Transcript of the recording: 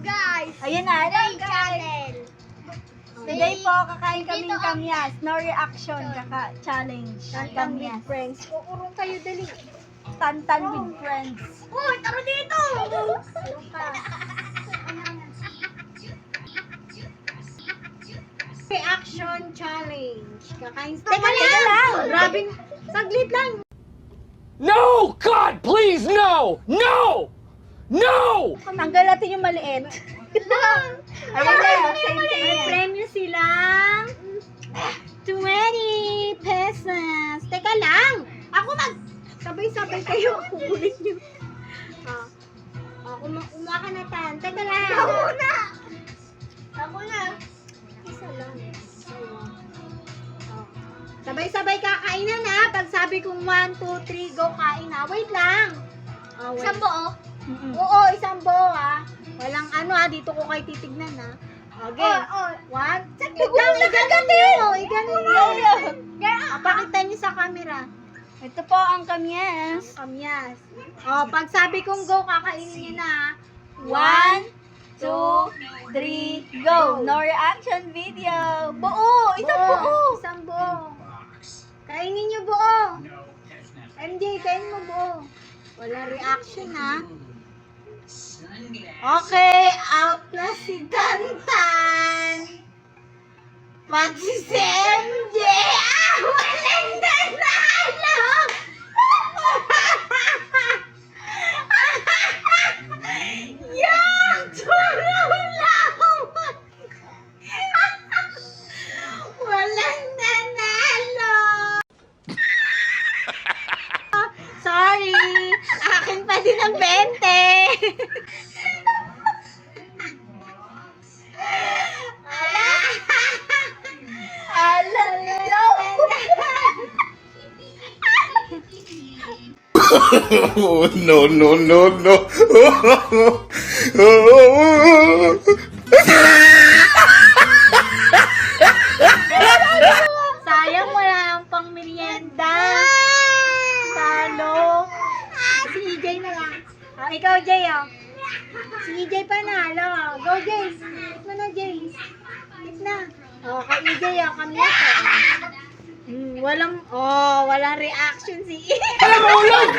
guys! Ayun na, Today guys. channel! Today po, kakain kaming kamyas. No reaction, challenge. Tantan with Kamyas. friends. Uurong kayo dali. Tantan with friends. Uy, tara dito! Ano ka? Reaction challenge. Kakain. Teka lang! Grabe. Saglit lang. No! God, please, no! No! No! Tanggal natin yung maliit. Ayun na yun, same May thing. premyo silang 20 pesos. Teka lang. Ako sabay-sabay kayo. Kukulit nyo. Kumuha ka na tan. Teka lang. Ako na. Ako na. Isa lang. Sabay-sabay kakainan ha. Pag sabi kong 1, 2, 3, go kain na. Wait lang. Wait. Isang buo? Mm-mm. Oo, isang buo ha. Walang ano ha, dito ko kayo titignan ha. Okay. One. Iganin mo. Pakita niyo sa camera. Ito po ang kamyas. Kamyas. Pag sabi kong go, kakainin niyo na ha. 1, 2, 3, go! No reaction video. Buo! Isang buo! Isang buo. Kainin niyo buo. MJ, kainin mo buo. Wala reaction ha. Okay, out na si Tantan. Pati si MJ. Walang nanalo. Yang tululaw. Walang nanalo. Sorry. Akin pa din ang 20. Oh, no, no, no, no. Sayang wala ang pang merienda. Talo. Si EJ na lang. Ikaw, Jay, Si EJ panalo. Go, Jay. Hit mo na, Jay. Hit na. Kay EJ, kami walang reaction si EJ. Alam mo, mahulog!